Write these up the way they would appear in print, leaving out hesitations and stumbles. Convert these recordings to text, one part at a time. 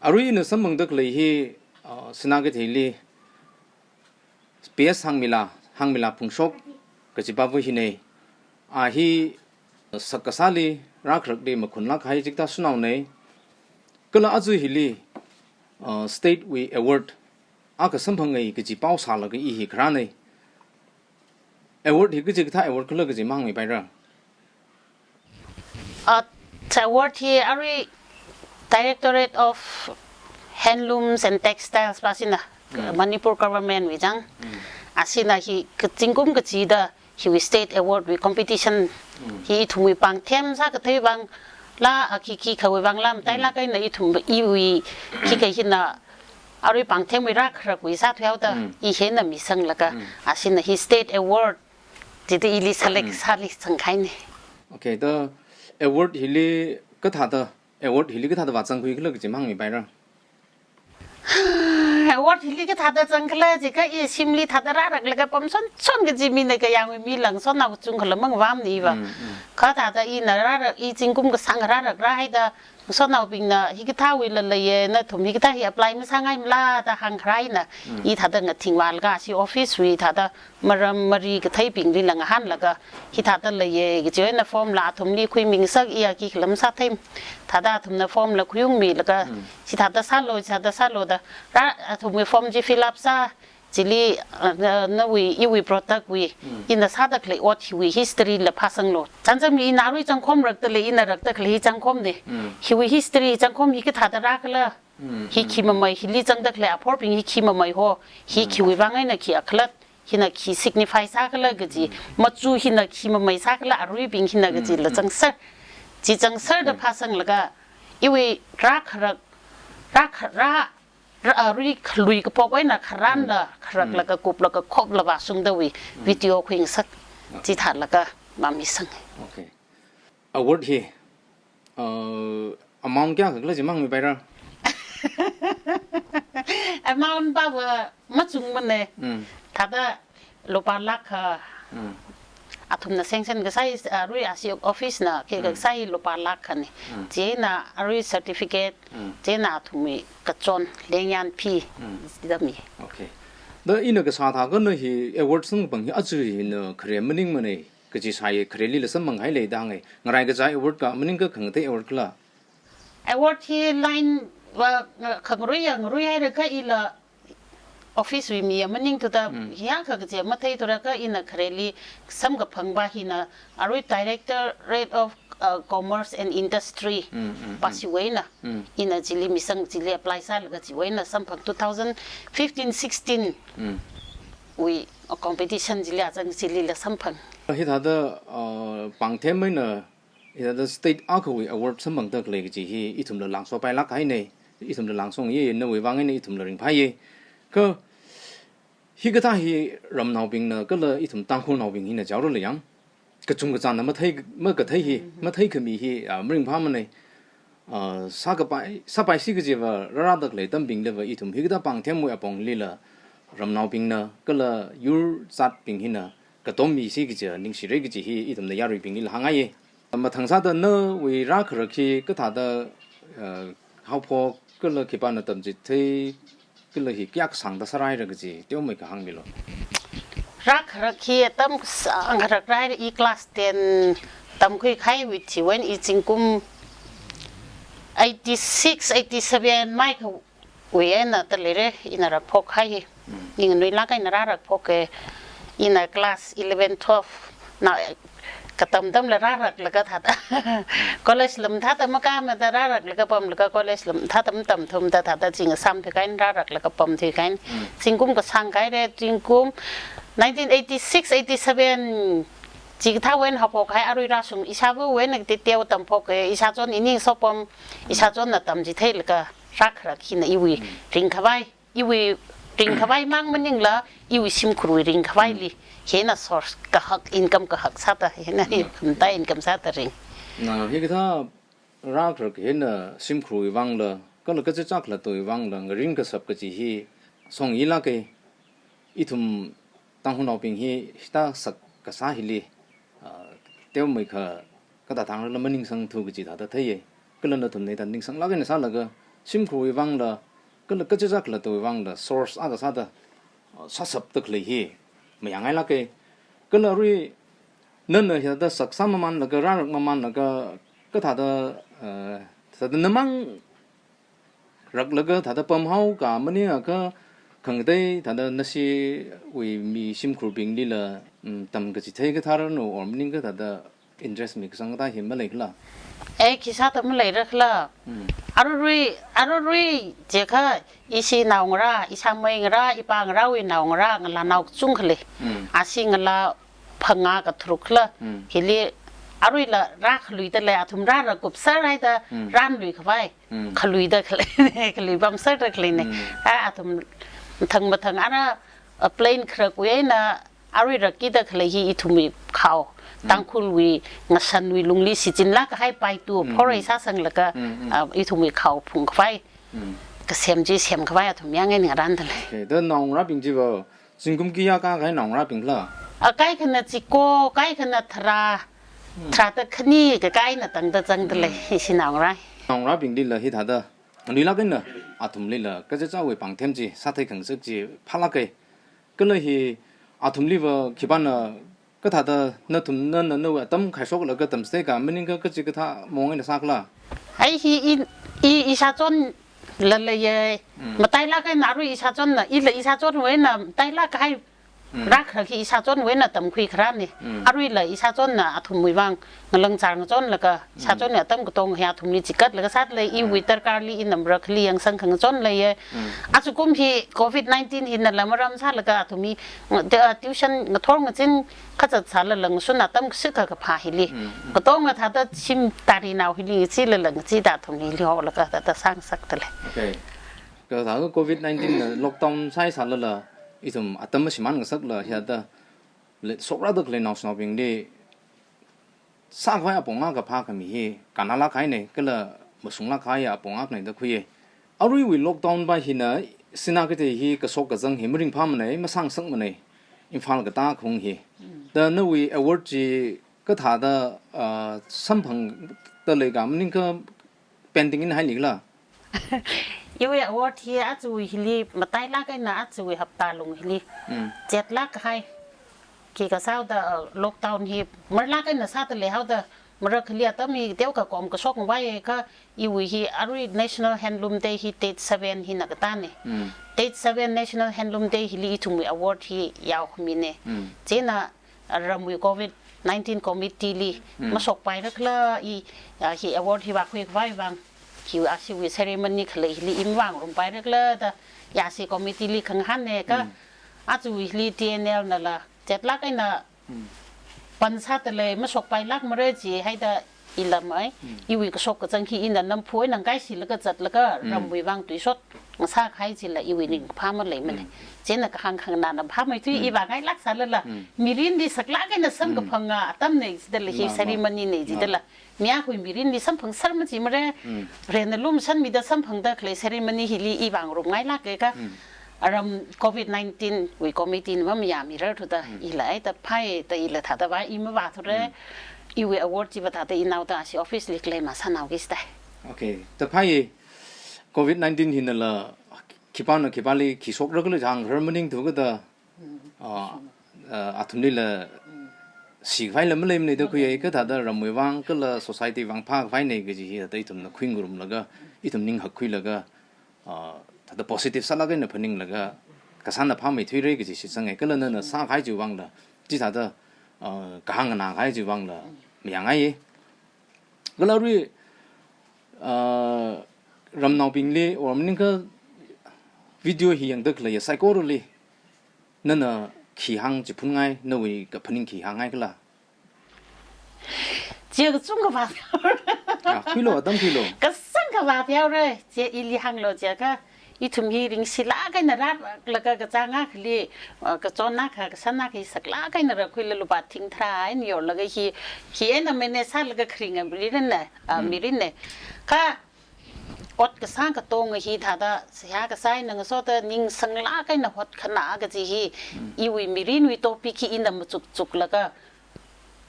Arui na samang dak lei hi Sinakeithei li PS Hangmila Phungshok ka chi babu hi nei a hi sakasali rakrak de makhun lak hai jikta sunau nei kala aju hi li state we award a ka samphang ngai ka chi pau sa la ga I hi khra nei award hi ka chi tha award kala ka chi mang mai pai ra award hi Arui Directorate of Handlooms and Textiles pasina Manipur government we jang asina hi kachingkum kachida hi state award we competition hi thumi Pangthem sa kathei bang la ki khawi bang lam tai la kai na I thum I wi ki kai hina Arui Pangthem we rak rak we sa thau da I hena mi sang laka asina hi state award jiti ili select sali sangkai ne okay the award hi li ka tha da award hi li ka tha da wa chang khui ka chi mang mai pai ra Award hili ka thada changkla jika I simli thada ra rak laga pam son ka jimi ne ka yang mi lang son na chung khala mang wam ni ba ka thada I na ra rak I jingkum ka sang ra rak ra hai da son na ping na hi ka tha wi la ye na thum hi ka tha hi apply ma sangai mla ta hang khrai na I thada nga thingwal ga si office wi thada maram mari ka thai ping ri lang han laga hi thada la ye ge join na form la thum li khui ming sak I ki khlam sa them thada thum na form la khuyung mi laga si thada sa lo da ra thum form ji fill up sa jili na we I we product we in the sada klei what we history la pasang lo chanjam I na rui changkhom rak ta le in rak ta klei changkhom de hi we history changkhom hi ka thada ra kala hi khima mai hi li chang da klei apor ping hi khima mai ho hi khi we bangai na khi akhlat hina khi signify sa kala gaji machu hina khima mai sa kala arui ping hina gaji la changsar ji changsar da pasang laga I we rak ra Arui lui ka pok na kharan la kharak la ka kup la ka khop la ba sung da wi video khwing sak chi that la ka mami sang okay award hi amount kya ka ji mang mi pai ra amount ba wa ma chung man ne thada lopa lakh athum na sanction ga sai Arui asi office na ke ga sai lopa lakh ni je na Arui certificate je na thumi ka chon lengyan phi dami okay the ina ka sa tha ga na hi award sung bang hi aju hi na khre maning mane ka ji sai Khareli la sam mang hai le da ngai ngarai ga jai award ka maning ka khang te award kla award hi line wa khangrui hai ka ila office we mi maning to da ya ka je mathai to ra ka ina Khareli sam ga phangba hi na Arui Directorate of Commerce and Industry pasiwena ina jili misang jili apply sa laga jiwena samphang 2015-16 we a competition jili ajang jili la samphang hi tha da Pangthem mai na hi da state akhui award samang tak le ji hi ithum la langso pai lak hai nei ithum la langsong ye na we wangai nei ithum la ring phai ye ka hi ga tha hi ram nau bing na ka la ithum tang khu nau bing hi na jaw ro le yang ka chung ga chan na ma ka thai hi ma thai khami hi mring pha ma nei sa pai si ga je wa ra dak le tam bing le wa ithum hi ga Pangthem mo apong li la ram nau bing na ka la yur sat bing hi na ka tom mi si ga je ning si re ga ji hi ithum na ya ri bing li la hangai ye ma thang sa da na we ra khra khi ka tha da how pho ka la ki pa na tam ji thei ka la hi kyak sang da sarai ra ga ji teo mai ka hang mi lo rak khi tam sang rak rai I class 10 tam khui khai with chi when I chingkum 86 87 mai ka we na ta le re ina ra phok khai ing noi la kai na ra rak phok ke ina class 11 12 na katam dam la ra rak la ka tha college lam tha ta ma ka ma ta ra rak la ka pam la ka college lam tha tam thum ta tha ta ching sam the kain ra rak la ka pam the kain chingkum ka sang kai re chingkum 1986 87 chỉ thao wen học học hay Arui ra sung isa bu wen nak tetiau tam phok isa chon ini sopom isa chon na tam ji thei la rak rak hin iwi ring khawai mang maning la iwi sim khru ring khawai li hena source ka hak income ka hak sa ta hena ta income sa ta ring na hi ka rak rak hena sim khru wang la ka la ka chak la toi wang la ring ka sap ka ji hi song ila ke ithum tang hu no ping hi sta sak ka sa hi li teo mai kha ka ta thang la maning sang thu gi ta thai ye ka la na thum nei ta ning sang la ga na sa la ga ชิมคุยวังละก็จะจักละตัววังละ source อะไรสักแต่สับตึกเลยฮีไม่ยังไงละก็เลยนั่นเลยแต่สักสามมันแล้วก็ร่างมันแล้วก็ถ้าแต่น้ำมันรักแล้วก็ถ้าปั๊มเฮากับมันเนี่ยก็ขังได้ถ้านั่นสิวิมีชิมคุยบิงดีละทำก็จะใช้ก็ท่าร์โน่orมันนี่ก็ถ้าinterest มีก็สังกัดเห็นมาเลยละคิดซะทำอะไรรักละอารยเจ้าค่ะอีสีนาวราอีสามเองราอีปางราวินาวราเงลานาวจุงเลยอาศิเงลาพังงากับทุกละเฮลีอารยละรักลุยแต่เลยอาทุมรักกุบเสไรแต่ร้านลุยเข้าไปขลุยแต่ขลุยบัมเสไรเลยเนี่ยอาทุมทั้งมาทั้งอันน่ะเพลนครักเว้ยนะอารยรักกี่แต่เลยฮีทุมีเขาตั้งคุณวิงสันวิลุงลีสิจินลักให้ไปตัวเพราะไรซะสังละก็อีทุมีเขาพุ่งเข้าไปก็เสียมจีเสียมเข้าไปทุมยังไงเนี่ยร้านทะเลแต่น้องรับจริงๆว่าสิ่งกุมกี้ยากให้น้องรับจริงละใกล้ขนาดจิโก้ใกล้ขนาดทราแต่ขนี่ก็ใกล้น่ะตั้งแต่จังทะเลสิน้องไรน้องรับจริงๆเลยที่ท่าเด้อนี่ละกันเนอะทุมลีละก็จะเจ้าไว้ปังเทมจีสัตย์ขังซึกจีพลักก็เลยที่ทุมลีว่าคิดว่าเนอะก็ถ้านั่นทุนนั่นว่าตั้มขายชกแล้วก็ตั้มสเต็กกันมันนี่ก็จะก็ถ้ามองในสักละไอ้ฮีอีชาจนเลยมาไต่ละก็นารุอีชาจนน่ะอีชาจนเว้ยน่ะไต่ละก็ให้รักคืออีชาจนเว้ยน่ะตั้มคุยครั้งนี่อารุเลยอีชาจนน่ะทุมมือวางเงินลังจางจนแล้วก็ชาจนเนี่ยตั้มก็ตรงเฮียทุมนี่จิกัดแล้วก็สัตว์เลยอีวิตร์การลีอินนัมรักลียังสังขังจนเลยอาจุกุมที่โควิด-19หินนั่นแหละมารำซาแล้วก็ทุมมีทิวชันกระท้องกันจริงข้าจะสารหลังสุนัขตั้มสึกกับพาฮิลีก็ต้องมาถ้าจะชิมตาดีนาวฮิลีสิหลังสิดาทุมนี้เลี้ยวแล้วก็จะสร้างสักตัวเลยก็ถ้าโควิด-19ล็อกดาวน์ใช้สารละอีสมอัตมาชิมันก็สักละเฮียแต่สกระดึกเลยน้องสาวบิงดีสักไว้ปงอากับพากันมีการน่ารักใครเนี่ยก็เลยมาส่งรักใครปงอาเนี่ยตะคุยเอารู้วิล็อกดาวน์ไปหินะสินาก็จะก็สกกระจังเห็นไม่ริงพามันเนี่ยมาสร้างสักมันเนี่ยอินฟังก็ตาคงแต่นั่นวิอวอร์จีก็ถ้าแต่สัมพันธ์แต่เลยกันมันนี่ก็เป็นติ้งให้หลีกละ因为我听阿祖迄里，嘛带那个那阿祖合大龙迄里，接那个还，佢个啥的lockdown迄，嘛那个那啥的了的，嘛那个里头咪丢个光个说个话个，因为迄阿瑞 National Handloom Day 迄 Date 7迄那个单呢，Date 7 National Handloom Day 迄里同咪 award 迄要咪呢，这那รำวิโควิด-19 committee 里มาสกไปแล้วก็อีaward ที่ว่าคุยไว้บางคิวอาชีวิเซเรมันนี่เลยลีอิมว่างลงไปแล้วก็แต่ยาสีคอมมิตี้ลีขังหันเนี่ยก็อาชีวิลีทีเอ็นเอลนั่นแหละเจ็ดลักไอ้น่ะปันซาตเลยมาสกไปลักมาเลยจีให้แต่อีละไหมอีวิก็สกก็จังขี้อินแต่น้ำพุยนังไก่สิแล้วก็จัดแล้วก็รำวิวางตุยสดมาซาใครสิละอีวิหนึ่งพามาเลยมันเจนก็ขังนานพาไม่ตุยอีบางไอ้ลักษณะละมีรินดีสักลักไอ้น่ะซ้ำกับพังอ่ะตั้มเนี่ยจิตละฮีเซเรมันนี่เนี่ยจิตละเนี่ยคุยมีรินดีซ้ำพังซ้ำมันจีมาเลยเรียนลุ่มชั้นมีแต่ซ้ำพังแต่เคยเซเรมันนี่ฮิลีอีบางรุ่งไงลักเลยก็รำโควิด-19 วิคอมมิตี้ว่ามียามีเรื่องทุกแต่อีละไอ้แต่ไพ่แต่อีละถ้าแต่ว่าอีมาว่าทุกเรื่องอีวีอวอร์ดจีบถ้าแต่อีน่าแต่สิออฟฟิศลิกเลยมาสนาวกิสได้โอเคแต่ไพ่โควิด-19หินนั่นละคิดว่าลีคิดชกเรื่องเลยทางเรื่องมันนิ่งถูกก็แต่อาทุนนี่ละสิ่งไฟละไม่เลยมันเด็กคุยก็ถ้าแต่เราไม่วางก็ละ society วางภาคไฟในก็จะเห็นแต่อีทุนละคุยงุ่มแล้วก็อีทุนนิ่งหักคุยแล้วก็ถ้าแต่ positive สักแล้วก็เนี่ยพนิ่งแล้วก็กระสันละพาไม่ทุยเลยก็จะสิ่งไงก็เลยนั่นสร้างใครจะวางละที่ถ้าแต่กางนาใครจะวางละไม่ยังไงก็แล้วด้วยรำนาวปิงเลยว่ามันนี่ก็วิดีโอที่ยังเด็กเลยไซโคโรเลยนั่นน่ะขี้หางจะพุ่งไงนั่นวิกับพนิงขี้หางไงก็ละเจ้าก็จุ่มกับว่าคุยโลตั้มคุยโลก็สั่งกับว่าเดียวเลยเจ้าอีลีหางโลเจ้าก็อีทุ่มฮีริงสิลากันนะรัดแล้วก็กระจางอ่ะคือลีกระจอนนักกระสันนักอีสักลากันนะรักคุยเลยลูกบาดทิ้งทรายนี่แล้วก็ขี้เอ็นน่ะไม่เนซ่าแล้วก็คริงอ่ะมีรินน่ะมีรินเนี่ยก็อดกระสร้างกระตงไอ้ฮีถ้าได้เสียกระใส่หนึ่งส่วนแต่นิ่งสังลากันนะอดขนาดก็จะฮีอีวิมีรินวิโตปีขี้อินดำมาจุกแล้วก็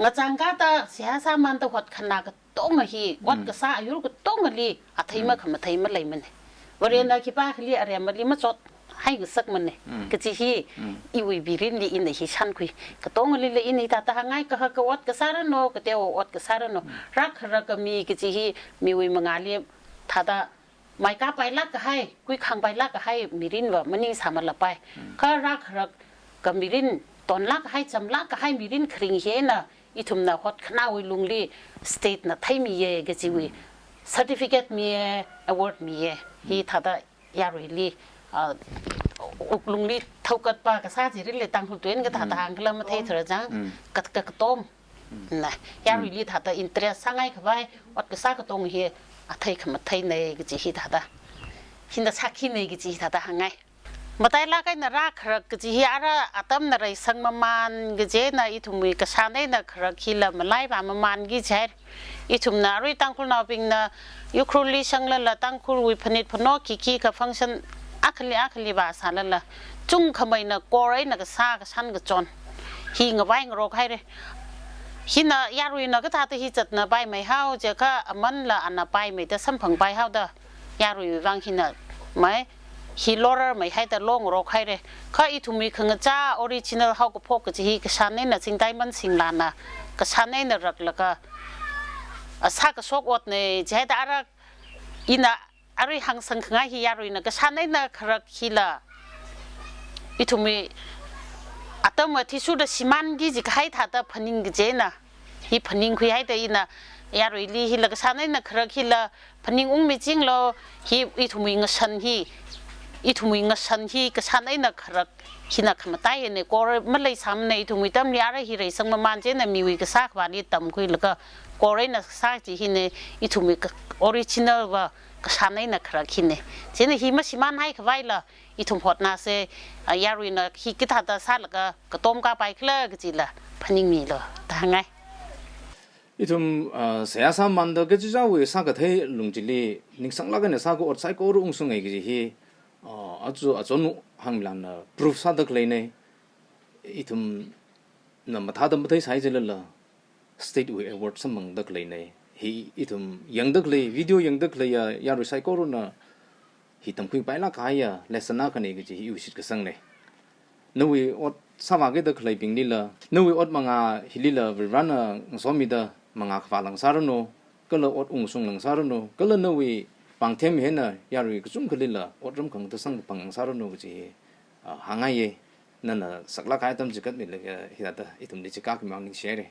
งาจังก็แต่เสียสามันแต่อดขนาดก็ตงไอ้ฮีอดกระซ่าอยู่ก็ตงกันลีอัฐิมาขมาไทยมาเลยมัน วันเรียนอะไรบ้างเขาเรียกอะไรมาลิมาจดให้กูสักมันเนี่ยก็จะฮีอีวิบิรินลีอินในฮิชันคุยก็ต้องลีเลยอินในตาหางไงก็ฮักวัดก็สารโนก็เดียววัดก็สารโนรักก็มีก็จะฮีมีวิมังอาลีถ้าไม่กล้าไปลักก็ให้คุยขังไปลักก็ให้มิรินว่ามันนี่สามารถละไปก็รักก็มิรินตอนลักให้จำลักก็ให้มิรินคริงเฮน่ะอีทุ่มน่ะฮอดขนาวิลุงลีสเตทน่ะไทยมีเยก็จะวิcertificate มี award มีฮีถ้ายารุลีอุกลุงลีเท่ากับปากระซาจิริเลยตั้งหุ่นตัวเองก็ถ้าทางก็เริ่มมาเทเถอะจังกระต้มนะยารุลีถ้าอินเตอร์สั่งให้เขาไว้วัดกระซากระตงเฮียไทยขมัดไทยในก็จะฮีถ้าหินชักหินในก็จะถ้าหางไงมาแต่ละก็น่ารักก็จะฮีอะไรอาตมน่าไรสังมันก็จะน่าอีทุ่มก็ชาในน่าครับขี้ละมาไล่มามันกี่เช้อีทุ่มน่ารู้ตั้งคุณนาบิงน่ะยุครุ่นลีช่างละตั้งคุณวิพนิตพนอขี้กับฟังก์ชันอัคลีบาสารละจุงขมายน่ะกอไรน่ะก็ซาก็ชันก็จนหิงไว้งรกให้เลยหิน่ะยารุยน่ะก็ท่าที่หิจัดน่ะใบไม่เฮาเจ้าก็มันละอันน่ะใบไม่แต่สัมผังใบเฮาเด้อยารุยวางหิน่ะไม่ฮิโลร์ไม่ให้แต่ลงรกให้เลยข้าอีทุ่มมีขงจ้าออริจินัลเฮาก็พกก็จะหิก็ชันนี่น่ะสิ่งใดมันสิ่งลานน่ะก็ชันนี่น่ะรักแล้วก็ซาก็ชกอดเนี่ยจะให้แต่อะไรอิน่ะอะไรหังสังขารฮิยารุยนะก็ฉันเองนะครักฮิละอีทุ่มีอาตมาที่สุดสิมันกิจให้ท่าแต่พนิงกิจนะฮิพนิงคุยให้แต่อินะยารุยลีฮิละก็ฉันเองนะครักฮิละพนิงไม่จริงแล้วฮิอีทุ่มีเงชันฮิอีทุ่มีเงชันฮิก็ฉันเองนะครักฮินักขมาตายเนี่ยก็ไม่เลยซ้ำในอีทุ่มีตั้มยาอะไรฮิไรสังมันเจนะมีวิกษาควานี่ตั้มคุยแล้วก็ก็เลยนักษาจีฮิเนี่ยอีทุ่มีก็ออริจินัลว่าก็ฉันเองนะครับคิดเนี่ยเช่นฮิมาชิมันให้เขาไว้ละอีทุ่มพอดนาเซยารุยนะฮิกิทัดซาแล้วก็ต้มกาไปเคลื่อนก็จีละพนิงมีเลยทางไงอีทุ่มเสียสามันเด็กจะเจ้าวิสังกัดให้ลุงจิลีนิสังลักเนี่ยสักอดใส่ก็รุ่งสุงไงก็จีฮีอาจนุหังมิลันพรูฟสักเลยเนี่ยอีทุ่มนั่นมาท่าดำไม่ได้ใช้จิลละ state way award สมังเด็กเลยเนี่ยฮีอีทุ่มยังเด็กเลยวิดีโอยังเด็กเลยยารุใส่ก็รุ่นน่ะฮีทำคุยไปละกายเลสนากันเองก็จะฮีอุชิตก็สังเนี่ยนู่นอดสมัครเด็กเลยปิงนี่ละนู่นอดมังอาฮิลิละวิรันสอมิดามังอาขวาหลังสารโนก็เลยอดอุ้งส่งหลังสารโนก็เลยนู่นปังเทมเห็นน่ะยารุก็จุ่มกันเลยละอดรำคังตัวสังปังสารโนก็จะหางไงนั่นน่ะสักละกายตั้มจิกัดนี่เลยฮีตาอีทุ่มดิจิกาขึ้นมาหนึ่งเชร์